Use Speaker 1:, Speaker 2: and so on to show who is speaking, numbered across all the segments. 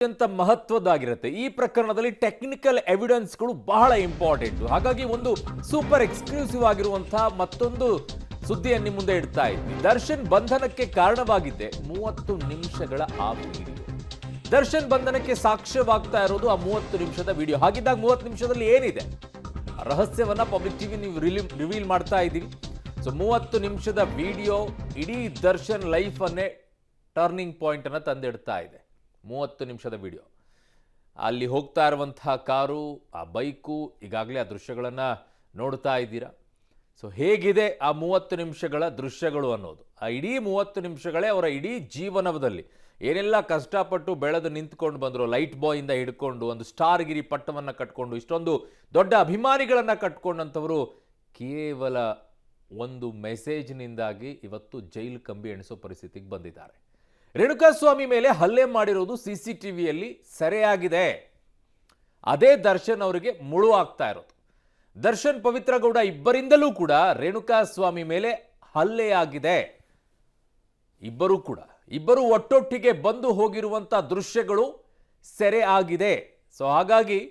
Speaker 1: ಅತ್ಯಂತ ಮಹತ್ವದ್ದಾಗಿರುತ್ತೆ. ಈ ಪ್ರಕರಣದಲ್ಲಿ ಟೆಕ್ನಿಕಲ್ ಎವಿಡೆನ್ಸ್ಗಳು ಬಹಳ ಇಂಪಾರ್ಟೆಂಟ್. ಹಾಗಾಗಿ ಒಂದು ಸೂಪರ್ ಎಕ್ಸ್ಕ್ಲೂಸಿವ್ ಆಗಿರುವಂತಹ ಮತ್ತೊಂದು ಸುದ್ದಿಯನ್ನು ನಿಮ್ಮ ಮುಂದೆ ಇಡ್ತಾ ಇದ್ವಿ. ದರ್ಶನ್ ಬಂಧನಕ್ಕೆ ಕಾರಣವಾಗಿದ್ದೆ 30 ನಿಮಿಷಗಳ ಆ ವಿಡಿಯೋ. ದರ್ಶನ್ ಬಂಧನಕ್ಕೆ ಸಾಕ್ಷ್ಯವಾಗ್ತಾ ಇರೋದು ಆ 30 ನಿಮಿಷದ ವಿಡಿಯೋ. ಹಾಗಿದ್ದಾಗ 30 ನಿಮಿಷದಲ್ಲಿ ಏನಿದೆ ರಹಸ್ಯವನ್ನ ಪಬ್ಲಿಕ್ ಟಿವಿ ನೀವು ರಿವೀಲ್ ಮಾಡ್ತಾ ಇದ್ದೀವಿ. ಸೊ 30 ನಿಮಿಷದ ವಿಡಿಯೋ ಇಡೀ ದರ್ಶನ್ ಲೈಫ್ ಅನ್ನೇ ಟರ್ನಿಂಗ್ ಪಾಯಿಂಟ್ ಅನ್ನ ತಂದಿಡ್ತಾ ಇದೆ. 30 ನಿಮಿಷದ ವಿಡಿಯೋ, ಅಲ್ಲಿ ಹೋಗ್ತಾ ಇರುವಂತಹ ಕಾರು, ಆ ಬೈಕು, ಈಗಾಗಲೇ ಆ ದೃಶ್ಯಗಳನ್ನು ನೋಡ್ತಾ ಇದ್ದೀರಾ. ಸೊ ಹೇಗಿದೆ ಆ 30 ನಿಮಿಷಗಳ ದೃಶ್ಯಗಳು ಅನ್ನೋದು, ಆ ಇಡೀ 30 ನಿಮಿಷಗಳೇ ಅವರ ಇಡೀ ಜೀವನದಲ್ಲಿ ಏನೆಲ್ಲ ಕಷ್ಟಪಟ್ಟು ಬೆಳೆದು ನಿಂತ್ಕೊಂಡು ಬಂದರು. ಲೈಟ್ ಬಾಯಿಂದ ಹಿಡ್ಕೊಂಡು ಒಂದು ಸ್ಟಾರ್ ಗಿರಿ ಪಟ್ಟವನ್ನು ಕಟ್ಕೊಂಡು ಇಷ್ಟೊಂದು ದೊಡ್ಡ ಅಭಿಮಾನಿಗಳನ್ನು ಕಟ್ಕೊಂಡಂಥವರು ಕೇವಲ ಒಂದು ಮೆಸೇಜ್ನಿಂದಾಗಿ ಇವತ್ತು ಜೈಲು ಕಂಬಿ ಎಣಿಸೋ ಪರಿಸ್ಥಿತಿಗೆ ಬಂದಿದ್ದಾರೆ. ರೇಣುಕಾಸ್ವಾಮಿ ಮೇಲೆ ಹಲ್ಲೆ ಮಾಡಿರೋದು CCTVಯಲ್ಲಿ ಸೆರೆಯಾಗಿದೆ. ಅದೇ ದರ್ಶನ್ ಅವರಿಗೆ ಮುಳು ಆಗ್ತಾ ಇರೋದು. ದರ್ಶನ್ ಪವಿತ್ರ ಗೌಡ ಇಬ್ಬರಿಂದಲೂ ಕೂಡ ರೇಣುಕಾಸ್ವಾಮಿ ಮೇಲೆ ಹಲ್ಲೆಯಾಗಿದೆ. ಇಬ್ಬರು ಒಟ್ಟೊಟ್ಟಿಗೆ ಬಂದು ಹೋಗಿರುವಂಥ ದೃಶ್ಯಗಳು ಸೆರೆ ಆಗಿದೆ. ಸೊ ಹಾಗಾಗಿ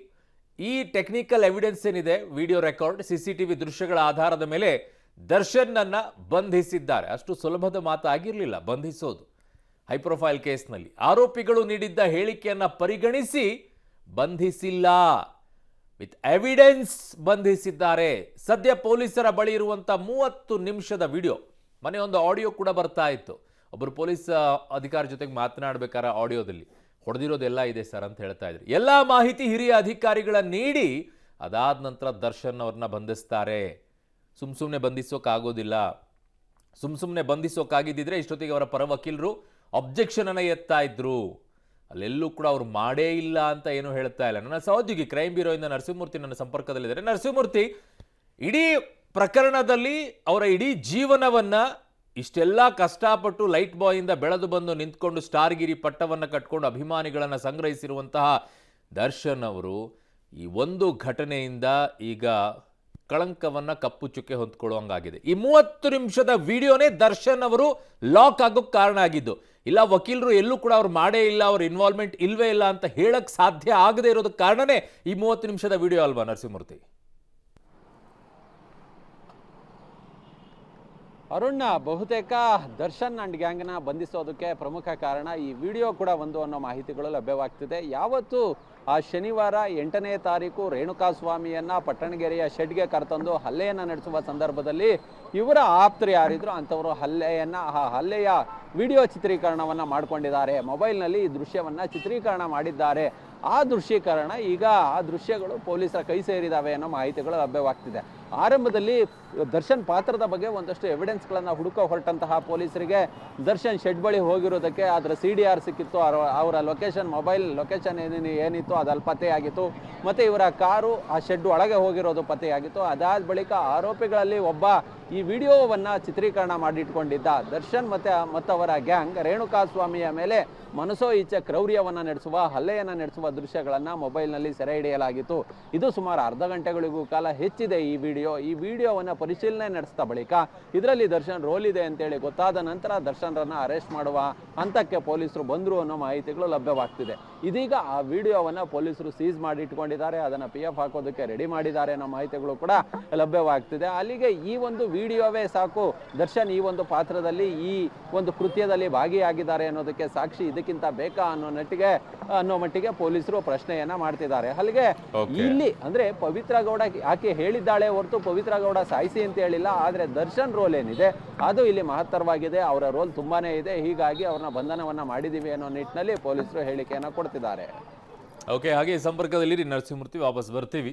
Speaker 1: ಈ ಟೆಕ್ನಿಕಲ್ ಎವಿಡೆನ್ಸ್ ಏನಿದೆ, ವಿಡಿಯೋ ರೆಕಾರ್ಡ್, CCTV ದೃಶ್ಯಗಳ ಆಧಾರದ ಮೇಲೆ ದರ್ಶನ್ನನ್ನ ಬಂಧಿಸಿದ್ದಾರೆ. ಅಷ್ಟು ಸುಲಭದ ಮಾತಾಗಿರಲಿಲ್ಲ ಬಂಧಿಸೋದು. ಹೈಪ್ರೊಫೈಲ್ ಕೇಸ್ನಲ್ಲಿ ಆರೋಪಿಗಳು ನೀಡಿದ್ದ ಹೇಳಿಕೆಯನ್ನ ಪರಿಗಣಿಸಿ ಬಂಧಿಸಿಲ್ಲ, ವಿತ್ ಎವಿಡೆನ್ಸ್ ಬಂಧಿಸಿದ್ದಾರೆ. ಸದ್ಯ ಪೊಲೀಸರ ಬಳಿ ಇರುವಂತ 30 ನಿಮಿಷದ ವಿಡಿಯೋ, ಮನೆ ಒಂದು ಆಡಿಯೋ ಕೂಡ ಬರ್ತಾ ಇತ್ತು. ಒಬ್ಬರು ಪೊಲೀಸ್ ಅಧಿಕಾರಿ ಜೊತೆಗೆ ಮಾತನಾಡಬೇಕಾದ ಆಡಿಯೋದಲ್ಲಿ ಹೊಡೆದಿರೋದೆಲ್ಲ ಇದೆ ಸರ್ ಅಂತ ಹೇಳ್ತಾ ಇದ್ರು. ಎಲ್ಲ ಮಾಹಿತಿ ಹಿರಿಯ ಅಧಿಕಾರಿಗಳ ನೀಡಿ ಅದಾದ ನಂತರ ದರ್ಶನ್ ಅವ್ರನ್ನ ಬಂಧಿಸ್ತಾರೆ. ಸುಮ್ಮನೆ ಬಂಧಿಸೋಕ್ಕಾಗೋದಿಲ್ಲ. ಸುಮ್ಮನೆ ಬಂಧಿಸೋಕ್ಕಾಗಿದ್ದಿದ್ರೆ ಇಷ್ಟೊತ್ತಿಗೆ ಅವರ ಪರ ವಕೀಲರು ಅಬ್ಜೆಕ್ಷನ್ ಅನ್ನ ಎತ್ತಾ ಇದ್ರು. ಅಲ್ಲೆಲ್ಲೂ ಕೂಡ ಅವ್ರು ಮಾಡೇ ಇಲ್ಲ ಅಂತ ಏನು ಹೇಳ್ತಾ ಇಲ್ಲ. ನನ್ನ ಸಹೋದ್ಯೋಗಿ ಕ್ರೈಮ್ ಬ್ಯೂರೋ ಇಂದ ನರಸಿಂಹಮೂರ್ತಿ ನನ್ನ ಸಂಪರ್ಕದಲ್ಲಿದ್ದಾರೆ. ನರಸಿಂಹಮೂರ್ತಿ, ಇಡೀ ಪ್ರಕರಣದಲ್ಲಿ ಅವರ ಇಡೀ ಜೀವನವನ್ನ ಇಷ್ಟೆಲ್ಲ ಕಷ್ಟಪಟ್ಟು ಲೈಟ್ ಬಾಯ್ ಇಂದ ಬೆಳೆದು ಬಂದು ನಿಂತ್ಕೊಂಡು ಸ್ಟಾರ್ಗಿರಿ ಪಟ್ಟವನ್ನು ಕಟ್ಕೊಂಡು ಅಭಿಮಾನಿಗಳನ್ನ ಸಂಗ್ರಹಿಸಿರುವಂತಹ ದರ್ಶನ್ ಅವರು ಈ ಒಂದು ಘಟನೆಯಿಂದ ಈಗ ಕಳಂಕವನ್ನ ಕಪ್ಪು ಚುಕ್ಕೆ ಹೊಂದ್ಕೊಳ್ಳುವಂಗಾಗಿದೆ. ಈ 30 ನಿಮಿಷದ ವಿಡಿಯೋನೇ ದರ್ಶನ್ ಅವರು ಲಾಕ್ ಆಗೋಕ್ಕೆ ಕಾರಣ ಆಗಿದ್ದು. ಇಲ್ಲ ವಕೀಲರು ಎಲ್ಲೂ ಕೂಡ ಅವ್ರು ಮಾಡೇ ಇಲ್ಲ, ಅವ್ರ ಇನ್ವಾಲ್ವ್ಮೆಂಟ್ ಇಲ್ವೇ ಇಲ್ಲ ಅಂತ ಹೇಳಕ್ ಸಾಧ್ಯ ಆಗದೆ ಇರೋದಕ್ಕೆ ಕಾರಣನೇ ಈ 30 ನಿಮಿಷದ ವಿಡಿಯೋ ಅಲ್ವಾ ನರಸಿಂಹಮೂರ್ತಿ?
Speaker 2: ಅರುಣ್, ಬಹುತೇಕ ದರ್ಶನ್ ಅಂಡ್ ಗ್ಯಾಂಗ್ನ ಬಂಧಿಸೋದಕ್ಕೆ ಪ್ರಮುಖ ಕಾರಣ ಈ ವಿಡಿಯೋ ಕೂಡ ಒಂದು ಅನ್ನೋ ಮಾಹಿತಿಗಳು ಲಭ್ಯವಾಗ್ತಿದೆ. ಯಾವತ್ತು ಆ ಶನಿವಾರ 8ನೇ ತಾರೀಕು ರೇಣುಕಾಸ್ವಾಮಿಯನ್ನ ಪಟ್ಟಣಗೆರೆಯ ಶೆಡ್ಗೆ ಕರೆತಂದು ಹಲ್ಲೆಯನ್ನು ನಡೆಸುವ ಸಂದರ್ಭದಲ್ಲಿ ಇವರ ಆಪ್ತರು ಯಾರಿದ್ರು ಅಂಥವರು ಹಲ್ಲೆಯ ವಿಡಿಯೋ ಚಿತ್ರೀಕರಣವನ್ನು ಮಾಡಿಕೊಂಡಿದ್ದಾರೆ. ಮೊಬೈಲ್ನಲ್ಲಿ ಈ ದೃಶ್ಯವನ್ನು ಚಿತ್ರೀಕರಣ ಮಾಡಿದ್ದಾರೆ. ಆ ದೃಶ್ಯೀಕರಣ ಈಗ ಆ ದೃಶ್ಯಗಳು ಪೊಲೀಸರ ಕೈ ಸೇರಿದಾವೆ ಅನ್ನೋ ಮಾಹಿತಿಗಳು ಲಭ್ಯವಾಗ್ತಿದೆ. ಆರಂಭದಲ್ಲಿ ದರ್ಶನ್ ಪಾತ್ರದ ಬಗ್ಗೆ ಒಂದಷ್ಟು ಎವಿಡೆನ್ಸ್ಗಳನ್ನು ಹೊರಟಂತಹ ಪೊಲೀಸರಿಗೆ ದರ್ಶನ್ ಶೆಡ್ ಬಳಿ ಹೋಗಿರೋದಕ್ಕೆ ಅದರ CDR ಸಿಕ್ಕಿತ್ತು. ಅವರ ಮೊಬೈಲ್ ಲೊಕೇಶನ್ ಏನಿತ್ತು ಅದಲ್ಲಿ ಪತ್ತೆಯಾಗಿತ್ತು. ಮತ್ತು ಇವರ ಕಾರು ಆ ಶೆಡ್ ಒಳಗೆ ಹೋಗಿರೋದು ಪತ್ತೆಯಾಗಿತ್ತು. ಅದಾದ ಬಳಿಕ ಆರೋಪಿಗಳಲ್ಲಿ ಒಬ್ಬ ಈ ವಿಡಿಯೋವನ್ನು ಚಿತ್ರೀಕರಣ ಮಾಡಿಟ್ಕೊಂಡಿದ್ದ ದರ್ಶನ್ ಮತ್ತವರ ಗ್ಯಾಂಗ್ ರೇಣುಕಾಸ್ವಾಮಿಯ ಮೇಲೆ ಮನಸೋ ಇಚ್ಛೆ ಕ್ರೌರ್ಯವನ್ನು ನಡೆಸುವ, ಹಲ್ಲೆಯನ್ನು ನಡೆಸುವ ದೃಶ್ಯಗಳನ್ನು ಮೊಬೈಲ್ನಲ್ಲಿ ಸೆರೆ ಹಿಡಿಯಲಾಗಿತ್ತು. ಇದು ಸುಮಾರು ಅರ್ಧ ಗಂಟೆಗಳಿಗೂ ಕಾಲ ಹೆಚ್ಚಿದೆ ಈ ವಿಡಿಯೋವನ್ನು ಪರಿಶೀಲನೆ ನಡೆಸಿದ ಬಳಿಕ ಇದರಲ್ಲಿ ದರ್ಶನ್ ರೋಲ್ ಇದೆ ಅಂತೇಳಿ ಗೊತ್ತಾದ ನಂತರ ದರ್ಶನ್ರನ್ನ ಅರೆಸ್ಟ್ ಮಾಡುವ ಹಂತಕ್ಕೆ ಪೊಲೀಸರು ಬಂದರು ಅನ್ನೋ ಮಾಹಿತಿಗಳು ಲಭ್ಯವಾಗ್ತಿದೆ. ಇದೀಗ ಆ ವಿಡಿಯೋವನ್ನು ಪೊಲೀಸರು ಸೀಸ್ ಮಾಡಿ ಇಟ್ಕೊಂಡಿದ್ದಾರೆ. ಅದನ್ನು PF ಹಾಕೋದಕ್ಕೆ ರೆಡಿ ಮಾಡಿದ್ದಾರೆ ಅನ್ನೋ ಮಾಹಿತಿಗಳು ಕೂಡ ಲಭ್ಯವಾಗ್ತಿದೆ. ಅಲ್ಲಿಗೆ ಈ ಒಂದು ವಿಡಿಯೋವೇ ಸಾಕು, ದರ್ಶನ್ ಈ ಒಂದು ಪಾತ್ರದಲ್ಲಿ ಈ ಒಂದು ಕೃತ್ಯದಲ್ಲಿ ಭಾಗಿಯಾಗಿದ್ದಾರೆ ಅನ್ನೋದಕ್ಕೆ ಸಾಕ್ಷಿ ಇದಕ್ಕಿಂತ ಬೇಕಾ ಅನ್ನೋ ಮಟ್ಟಿಗೆ ಪೊಲೀಸರು ಪ್ರಶ್ನೆಯನ್ನ ಮಾಡ್ತಿದ್ದಾರೆ. ಅಲ್ಲಿಗೆ ಇಲ್ಲಿ ಅಂದ್ರೆ ಪವಿತ್ರ ಗೌಡ ಆಕೆ ಹೇಳಿದ್ದಾಳೆ ಹೊರತು ಪವಿತ್ರ ಗೌಡ ಸಾಯಿಸಿ ಅಂತ ಹೇಳಿಲ್ಲ. ಆದ್ರೆ ದರ್ಶನ್ ರೋಲ್ ಏನಿದೆ ಅದು ಇಲ್ಲಿ ಮಹತ್ತರವಾಗಿದೆ. ಅವರ ರೋಲ್ ತುಂಬಾನೇ ಇದೆ. ಹೀಗಾಗಿ ಅವ್ರನ್ನ ಬಂಧನವನ್ನ ಮಾಡಿದೀವಿ ಅನ್ನೋ ನಿಟ್ಟಿನಲ್ಲಿ ಪೊಲೀಸರು ಹೇಳಿಕೆಯನ್ನ ಕೊಡ್ತಿದ್ದಾರೆ.
Speaker 1: ಓಕೆ, ಹಾಗೆ ಸಂಪರ್ಕದಲ್ಲಿ ನರಸಿಂಹಮೂರ್ತಿ, ವಾಪಸ್ ಬರ್ತೀವಿ.